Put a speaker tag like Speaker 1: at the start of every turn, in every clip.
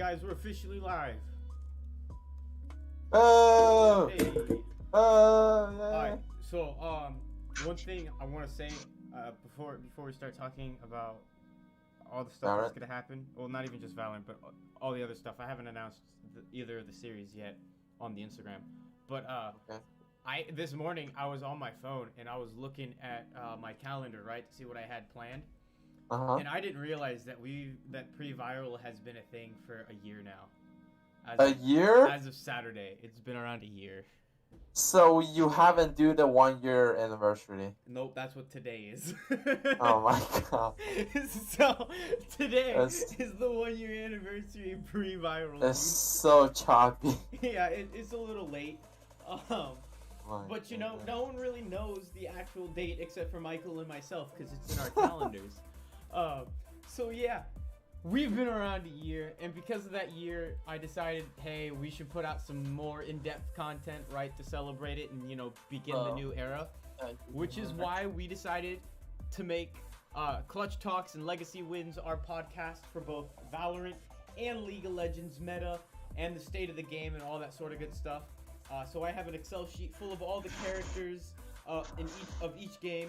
Speaker 1: guys, we're officially live.
Speaker 2: Oh!
Speaker 1: Hey.
Speaker 2: Yeah.
Speaker 1: Alright, so one thing I want to say before we start talking about all the stuff that's gonna happen. Well, not even just Valorant, but all the other stuff. I haven't announced either of the series yet on the Instagram, but
Speaker 2: Okay.
Speaker 1: this morning I was on my phone and I was looking at my calendar, right, to see what I had planned. And I didn't realize that pre-viral has been a thing for a year now.
Speaker 2: A year?
Speaker 1: As of Saturday, it's been around a year.
Speaker 2: So you haven't do the 1 year anniversary?
Speaker 1: Nope, that's what today is.
Speaker 2: Oh my god.
Speaker 1: So today is the 1 year anniversary pre-viral.
Speaker 2: It's so choppy.
Speaker 1: Yeah, it's a little late. But you know, no one really knows the actual date except for Michael and myself because it's in our calendars. So yeah, we've been around a year, and because of that year, I decided, hey, we should put out some more in-depth content, right, to celebrate it and, you know, begin the new era. Which is why we decided to make Clutch Talks and Legacy Wins our podcast for both Valorant and League of Legends meta and the state of the game and all that sort of good stuff. So I have an Excel sheet full of all the characters of each game.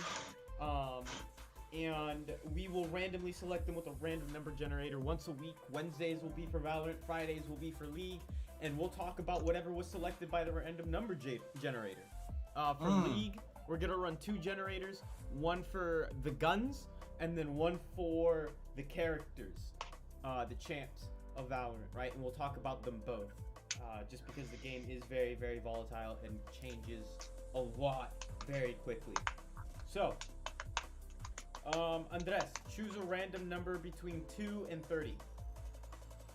Speaker 1: And we will randomly select them with a random number generator once a week. Wednesdays will be for Valorant, Fridays will be for League, and we'll talk about whatever was selected by the random number generator. For League, we're gonna run 2 generators, one for the guns, and then one for the characters, the champs of Valorant, right? And we'll talk about them both, just because the game is very, very volatile and changes a lot very quickly. So, Andres, choose a random number between 2 and 30.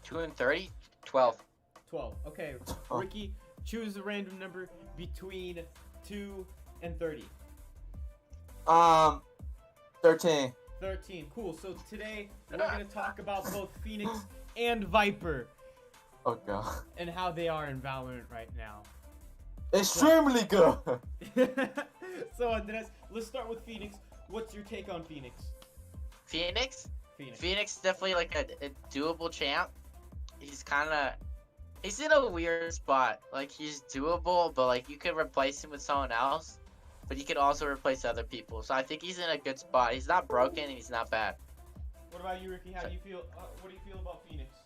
Speaker 3: 2 and 30? 12.
Speaker 1: 12. Okay. Ricky, choose a random number between 2 and 30.
Speaker 2: 13.
Speaker 1: 13. Cool. So today we're going to talk about both Phoenix and Viper.
Speaker 2: Oh god.
Speaker 1: And how they are in Valorant right now.
Speaker 2: Extremely good.
Speaker 1: So Andres, let's start with Phoenix. What's your take on Phoenix?
Speaker 3: Phoenix definitely like a doable champ. He's in a weird spot. Like, he's doable, but like you could replace him with someone else, but you could also replace other people. So I think he's in a good spot. He's not broken and he's not bad.
Speaker 1: What about you, Ricky? How do you feel? What do you feel about Phoenix?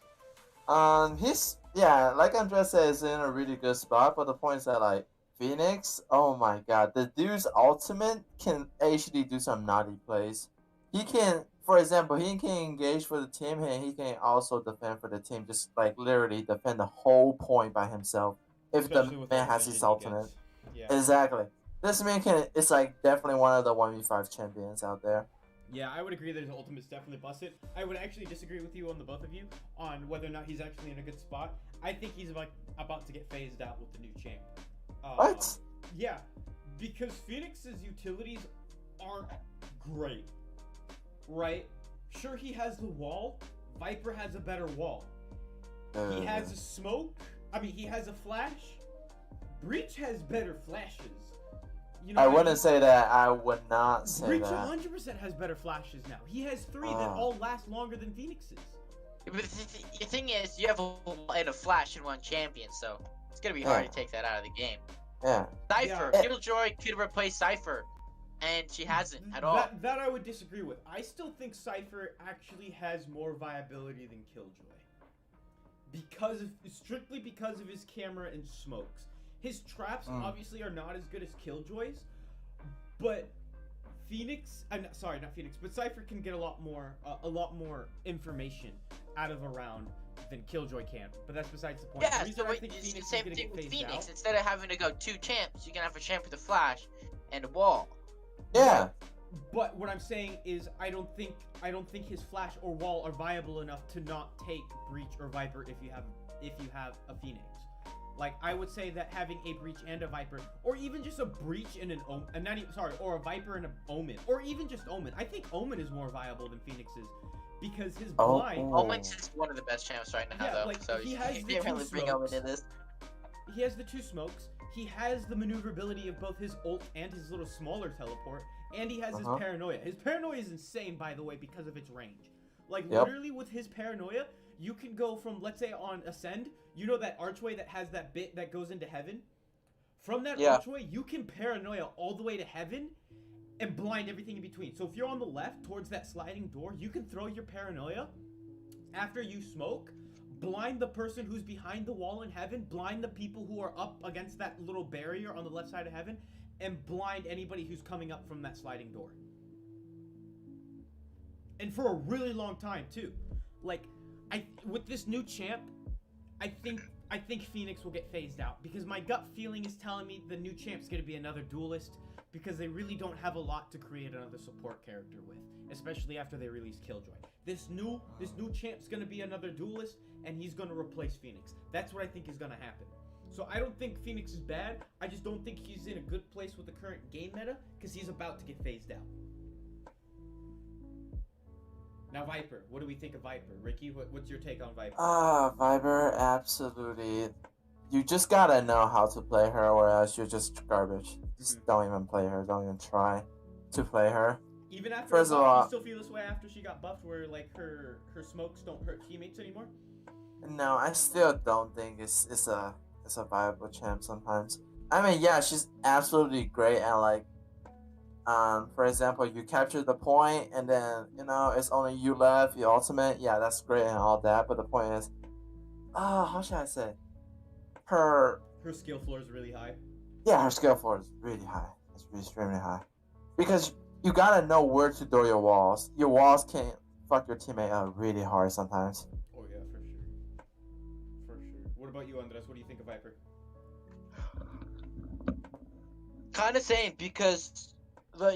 Speaker 2: Like Andres said, is in a really good spot, but the point is that, like, Phoenix, oh my god, the dude's ultimate can actually do some naughty plays. He can, for example, he can engage for the team and he can also defend for the team, just like literally defend the whole point by himself if
Speaker 1: Especially
Speaker 2: the man has his ultimate.
Speaker 1: Yeah.
Speaker 2: Exactly. This man it's like definitely one of the 1v5 champions out there.
Speaker 1: Yeah, I would agree that his ultimate's definitely busted. I would actually disagree with you on the both of you on whether or not he's actually in a good spot. I think he's about to get phased out with the new champ.
Speaker 2: What?
Speaker 1: Yeah, because Phoenix's utilities aren't great, right? Sure, he has the wall. Viper has a better wall. He has a smoke. He has a flash. Breach has better flashes. You know
Speaker 2: I wouldn't say that. I would not say
Speaker 1: Breach
Speaker 2: that.
Speaker 1: 100% has better flashes now. He has 3 that all last longer than Phoenix's.
Speaker 3: But the thing is, you have a flash in one champion, so it's gonna be hard to take that out of the game.
Speaker 2: Yeah.
Speaker 3: Cypher, Killjoy could replace Cypher, and she hasn't at all.
Speaker 1: That I would disagree with. I still think Cypher actually has more viability than Killjoy, strictly because of his camera and smokes. His traps obviously are not as good as Killjoy's, but but Cypher can get a lot more information out of a round than Killjoy can. But that's besides the point.
Speaker 3: Yeah,
Speaker 1: the
Speaker 3: so it's the same thing with Phoenix. Instead of having to go 2 champs, you can have a champ with a flash and a wall.
Speaker 2: Yeah.
Speaker 1: But what I'm saying is, I don't think his flash or wall are viable enough to not take Breach or Viper if you have a Phoenix. Like, I would say that having a Breach and a Viper, or even just a Breach and or a Viper and an Omen, or even just Omen. I think Omen is more viable than Phoenix is, because his blind.
Speaker 3: Omen's just one of the best champs right now, though.
Speaker 1: Like,
Speaker 3: so
Speaker 1: he has
Speaker 3: you can't really bring Omen in this.
Speaker 1: He has the 2 smokes. He has the maneuverability of both his ult and his little smaller teleport, and he has his paranoia. His paranoia is insane, by the way, because of its range. Like, literally with his paranoia, you can go from, let's say on Ascend, you know that archway that has that bit that goes into heaven? From that archway, you can paranoia all the way to heaven and blind everything in between. So if you're on the left towards that sliding door, you can throw your paranoia after you smoke, blind the person who's behind the wall in heaven, blind the people who are up against that little barrier on the left side of heaven, and blind anybody who's coming up from that sliding door. And for a really long time too. Like, with this new champ, I think Phoenix will get phased out because my gut feeling is telling me the new champ's gonna be another duelist because they really don't have a lot to create another support character with, especially after they release Killjoy. This new champ's gonna be another duelist, and he's gonna replace Phoenix. That's what I think is gonna happen. So I don't think Phoenix is bad. I just don't think he's in a good place with the current game meta because he's about to get phased out. Now Viper, what do we think of Viper? Ricky, what's your take on Viper?
Speaker 2: Viper, absolutely. You just gotta know how to play her, or else you're just garbage. Just don't even play her. Don't even try to play her.
Speaker 1: Even after First of all, you still feel this way after she got buffed, where like her smokes don't hurt teammates anymore?
Speaker 2: No, I still don't think it's a viable champ sometimes. I mean, yeah, she's absolutely great, and like, for example, you capture the point, and then it's only you left, your ultimate. Yeah, that's great and all that, but the point is, how should I say? Her
Speaker 1: skill floor is really high.
Speaker 2: Yeah, her skill floor is really high. It's really extremely high, because you gotta know where to throw your walls. Your walls can fuck your teammate up really hard sometimes.
Speaker 1: Oh yeah, for sure. For sure. What about you, Andres? What do you think of Viper?
Speaker 3: Kind of same, because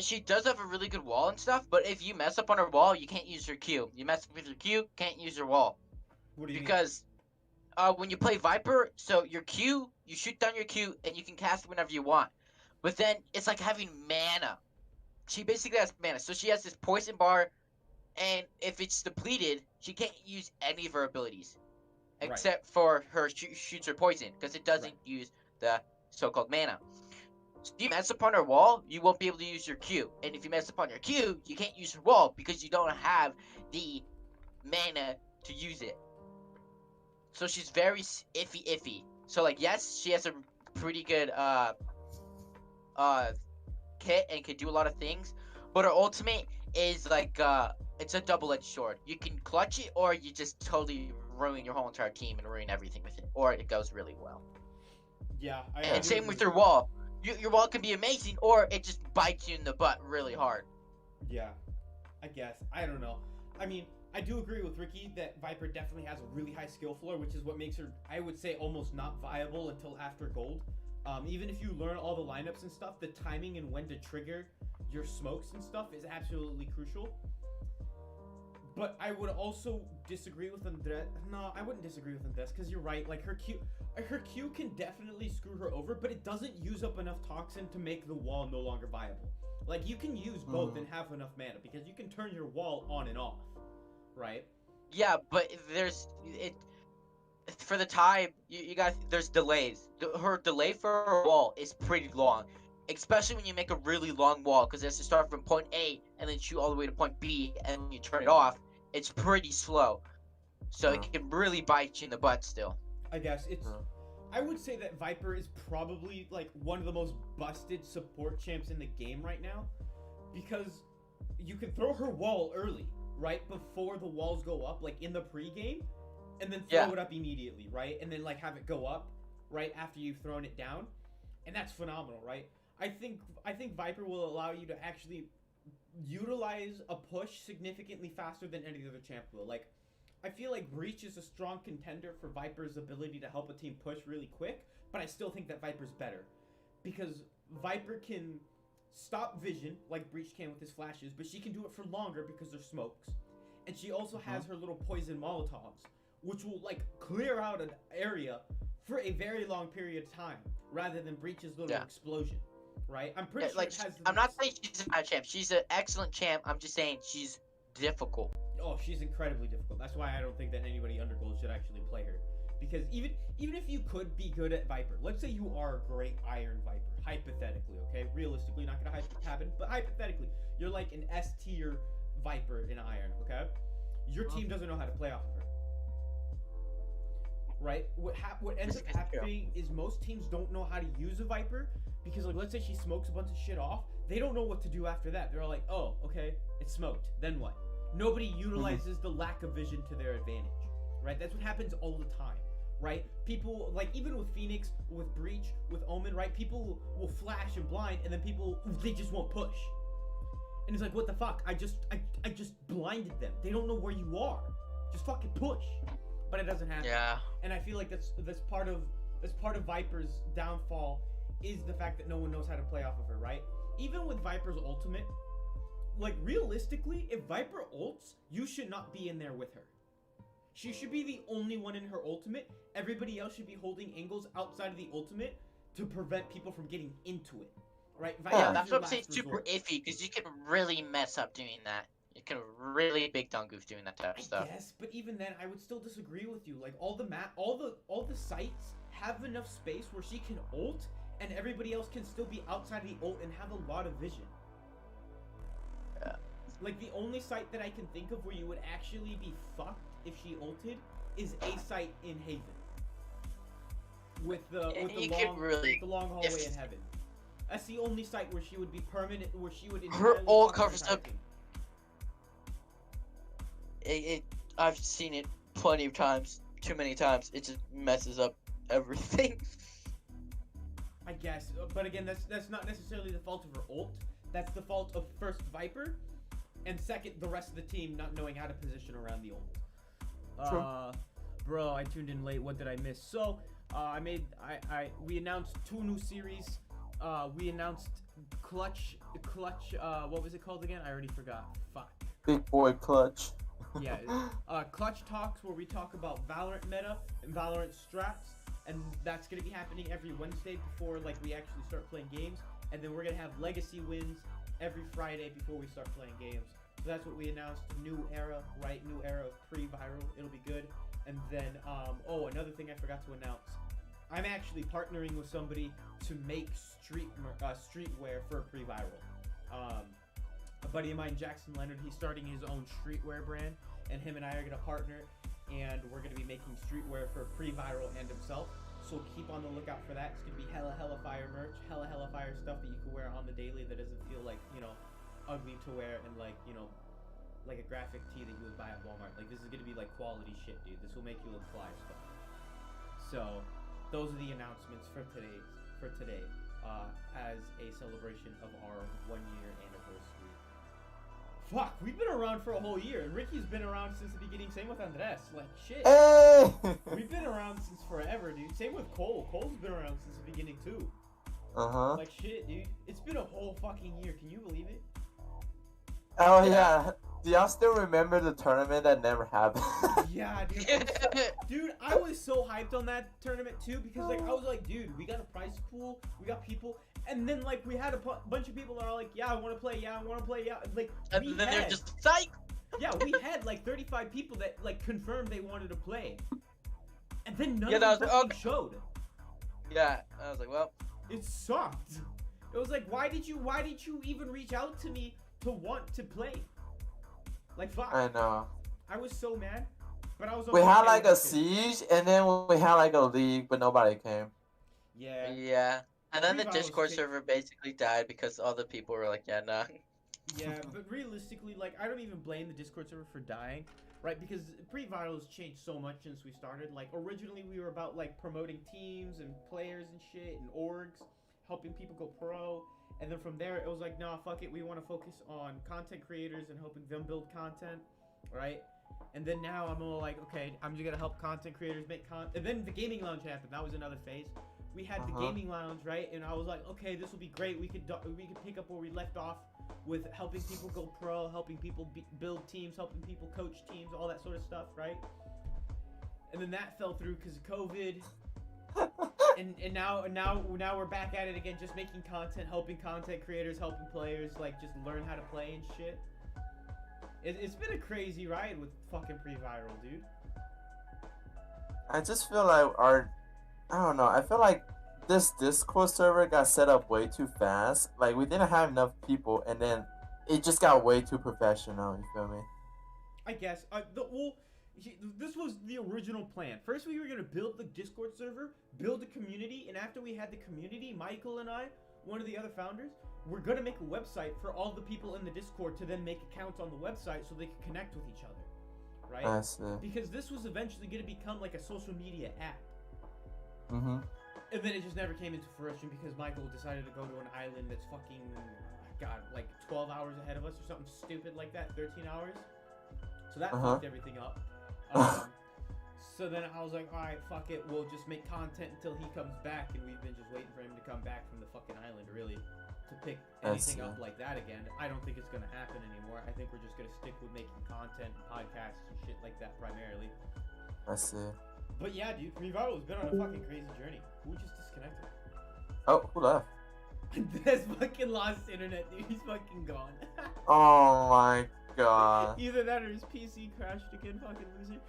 Speaker 3: she does have a really good wall and stuff, but if you mess up on her wall, you can't use her Q. You mess up with her Q, can't use her wall.
Speaker 1: What do you mean?
Speaker 3: Because when you play Viper, so your Q, you shoot down your Q, and you can cast it whenever you want. But then, it's like having mana. She basically has mana, so she has this poison bar, and if it's depleted, she can't use any of her abilities. Except for her shoots her poison, because it doesn't use the so-called mana. So if you mess upon her wall, you won't be able to use your Q. And if you mess upon your Q, you can't use her wall, because you don't have the mana to use it. So she's very iffy. So like, yes, she has a pretty good kit and can do a lot of things, but her ultimate is like it's a double-edged sword. You can clutch it, or you just totally ruin your whole entire team and ruin everything with it, or it goes really well.
Speaker 1: Yeah,
Speaker 3: and same with your wall. Your wall can be amazing, or it just bites you in the butt really hard.
Speaker 1: Yeah, I guess. I don't know. I mean, I do agree with Ricky that Viper definitely has a really high skill floor, which is what makes her, I would say, almost not viable until after gold. Even if you learn all the lineups and stuff, the timing and when to trigger your smokes and stuff is absolutely crucial. But I would also disagree with Andres. No, I wouldn't disagree with Andres, because you're right. Like, her Q can definitely screw her over, but it doesn't use up enough toxin to make the wall no longer viable. Like, you can use both and have enough mana, because you can turn your wall on and off, right?
Speaker 3: Yeah, but for the time, you guys, there's delays. Her delay for her wall is pretty long, especially when you make a really long wall, because it has to start from point A and then shoot all the way to point B, and when you turn it off, it's pretty slow. So it can really bite you in the butt still.
Speaker 1: I guess it's... I would say that Viper is probably like one of the most busted support champs in the game right now, because you can throw her wall early, right before the walls go up, like in the pregame, and then throw it up immediately, right? And then like have it go up right after you've thrown it down, and that's phenomenal, right? I think Viper will allow you to actually utilize a push significantly faster than any other champ will. Like, I feel like Breach is a strong contender for Viper's ability to help a team push really quick, but I still think that Viper's better, because Viper can stop vision like Breach can with his flashes, but she can do it for longer because there's smokes, and she also has her little poison Molotovs, which will like clear out an area for a very long period of time, rather than Breach's little explosion, right? I'm pretty sure it has...
Speaker 3: I'm not saying she's a bad champ. She's an excellent champ. I'm just saying she's difficult.
Speaker 1: Oh, she's incredibly difficult. That's why I don't think that anybody under gold should actually play her. Because even if you could be good at Viper, let's say you are a great Iron Viper, hypothetically, okay? Realistically, not gonna happen, but hypothetically, you're like an S tier Viper in Iron, okay? Your team doesn't know how to play off of her. right? What ends up happening is most teams don't know how to use a Viper because, like, let's say she smokes a bunch of shit off, they don't know what to do after that. They're like, oh, okay, it's smoked. Then what? Nobody utilizes the lack of vision to their advantage, right? That's what happens all the time, right? People, like, even with Phoenix, with Breach, with Omen, right? People will flash and blind, and then they just won't push. And it's like, what the fuck? I just blinded them. They don't know where you are. Just fucking push. But it doesn't happen.
Speaker 3: Yeah.
Speaker 1: And I feel like that's part of Viper's downfall is the fact that no one knows how to play off of her, right? Even with Viper's ultimate, like, realistically, if Viper ults, you should not be in there with her. She should be the only one in her ultimate. Everybody else should be holding angles outside of the ultimate to prevent people from getting into it. Right?
Speaker 3: Yeah, that's what I'm saying. It's super iffy because you can really mess up doing that. You can really big down goof doing that type of stuff.
Speaker 1: Yes, but even then, I would still disagree with you. Like, all the sites have enough space where she can ult, and everybody else can still be outside of the ult and have a lot of vision.
Speaker 3: Yeah.
Speaker 1: Like, the only site that I can think of where you would actually be fucked if she ulted is a site in Haven. With the long hallway in Heaven. That's the only site where she would be permanent, where she would
Speaker 3: her ult covers up. I've seen it plenty of times, too many times. It just messes up everything.
Speaker 1: I guess, but again, that's not necessarily the fault of her ult. That's the fault of first Viper, and second, the rest of the team not knowing how to position around the ult. Bro, I tuned in late. What did I miss? So, we announced 2 new series. We announced Clutch, what was it called again? I already forgot. Fuck.
Speaker 2: Big Boy Clutch.
Speaker 1: Yeah. Clutch Talks, where we talk about Valorant meta and Valorant strats. And that's going to be happening every Wednesday before, like, we actually start playing games. And then we're going to have Legacy wins every Friday before we start playing games. So that's what we announced. New era, right? New era of pre-viral. It'll be good. And then, another thing I forgot to announce. I'm actually partnering with somebody to make streetwear for pre-viral. A buddy of mine, Jackson Leonard, he's starting his own streetwear brand, and him and I are gonna partner, and we're gonna be making streetwear for pre-viral and himself. So keep on the lookout for that. It's gonna be hella fire merch, hella fire stuff that you can wear on the daily that doesn't feel like, ugly to wear, and like a graphic tee that you would buy at Walmart. Like, this is gonna be like quality shit, dude. This will make you look fly stuff. So those are the announcements for today, as a celebration of our 1-year anniversary. Fuck, we've been around for a whole year, and Ricky's been around since the beginning. Same with Andres. Like, shit.
Speaker 2: Hey!
Speaker 1: We've been around since forever, dude. Same with Cole. Cole's been around since the beginning too. Like, shit, dude. It's been a whole fucking year. Can you believe it?
Speaker 2: Oh yeah. Do y'all still remember the tournament that never happened?
Speaker 1: Yeah, dude. Dude, I was so hyped on that tournament too, because, like, I was like, dude, we got a prize pool, we got people, and then, like, we had a bunch of people that are like, yeah, I want to play, yeah. Like,
Speaker 3: and then they're just psych.
Speaker 1: Yeah, we had like 35 people that, like, confirmed they wanted to play, and then none of them showed.
Speaker 3: Yeah, I was like, well,
Speaker 1: it sucked. It was like, why did you even reach out to me to want to play? Like, fuck.
Speaker 2: I know.
Speaker 1: I was so mad, but I was.
Speaker 2: We had like a siege, and then we had like a league, but nobody came.
Speaker 3: Yeah. Yeah. And then the Discord server basically died because all the people were like, yeah, nah.
Speaker 1: Yeah, but realistically, like, I don't even blame the Discord server for dying, right? Because pre-viral has changed so much since we started. Like, originally we were about, like, promoting teams and players and shit and orgs, helping people go pro. And then from there, it was like, nah, fuck it. We want to focus on content creators and helping them build content, right? And then now I'm all like, okay, I'm just going to help content creators make content. And then the gaming lounge happened. That was another phase. We had the gaming lounge, right? And I was like, okay, this will be great. We could pick up where we left off with helping people go pro, helping people build teams, helping people coach teams, all that sort of stuff, right? And then that fell through because of COVID. and now we're back at it again, just making content, helping content creators, helping players, like, just learn how to play and shit. It's been a crazy ride with fucking pre-viral, dude.
Speaker 2: I just feel like I don't know, I feel like this Discord server got set up way too fast. Like, we didn't have enough people, and then it just got way too professional, you feel me?
Speaker 1: I guess. this was the original plan. First, we were gonna build the Discord server, build a community, and after we had the community, Michael and I, one of the other founders, we're gonna make a website for all the people in the Discord to then make accounts on the website so they can connect with each other, right?
Speaker 2: I see.
Speaker 1: Because this was eventually gonna become like a social media app.
Speaker 2: Mm-hmm.
Speaker 1: And then it just never came into fruition because Michael decided to go to an island that's fucking, God, like 12 hours ahead of us or something stupid like that, 13 hours. So that fucked everything up. So then I was like, alright, fuck it, we'll just make content until he comes back, and we've been just waiting for him to come back from the fucking island, really, to pick anything up like that again. I don't think it's gonna happen anymore. I think we're just gonna stick with making content, podcasts, and shit like that primarily.
Speaker 2: I see.
Speaker 1: But yeah, dude, Revival's been on a fucking crazy journey. Who just disconnected?
Speaker 2: Oh, who left?
Speaker 1: This fucking lost internet, dude. He's fucking gone.
Speaker 2: Oh my god.
Speaker 1: Either that or his PC crashed again, fucking loser.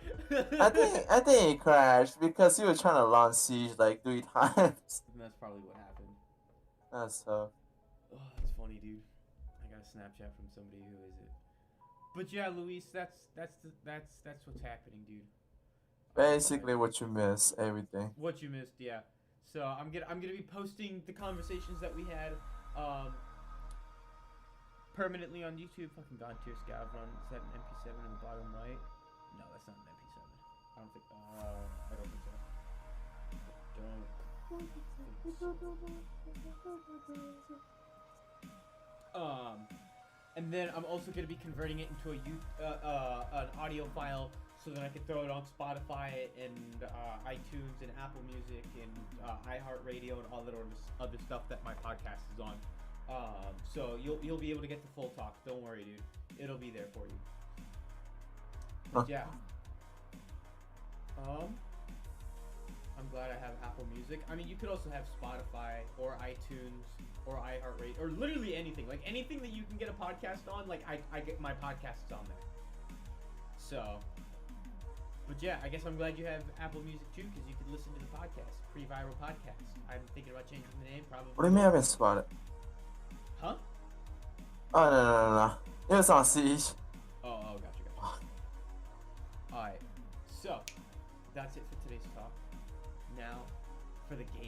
Speaker 2: I think he crashed because he was trying to launch Siege like 3 times.
Speaker 1: And that's probably what happened.
Speaker 2: That's tough.
Speaker 1: Oh, that's funny, dude. I got a Snapchat from somebody. Who is it? But yeah, Luis, that's what's happening, dude.
Speaker 2: Basically, what you miss, everything.
Speaker 1: What you missed, yeah. So I'm gonna be posting the conversations that we had, permanently on YouTube. Fucking God tier scav run. Is that an MP7 in the bottom right? No, that's not an MP7. I don't think. I don't think so. And then I'm also gonna be converting it into an audio file so that I can throw it on Spotify and iTunes and Apple Music and iHeartRadio and all that other stuff that my podcast is on. So you'll be able to get the full talk. Don't worry, dude. It'll be there for you. But yeah. I'm glad I have Apple Music. I mean, you could also have Spotify or iTunes or iHeartRadio or literally anything. Like anything that you can get a podcast on, like I get my podcasts on there. So, but yeah, I guess I'm glad you have Apple Music too, because you could listen to the podcast, Pre-Viral Podcast. I'm thinking about changing the name, probably.
Speaker 2: What do you mean I haven't spotted?
Speaker 1: Huh?
Speaker 2: Oh, no. It was on Siege.
Speaker 1: Oh, gotcha. Alright, so, that's it for today's talk. Now, for the game.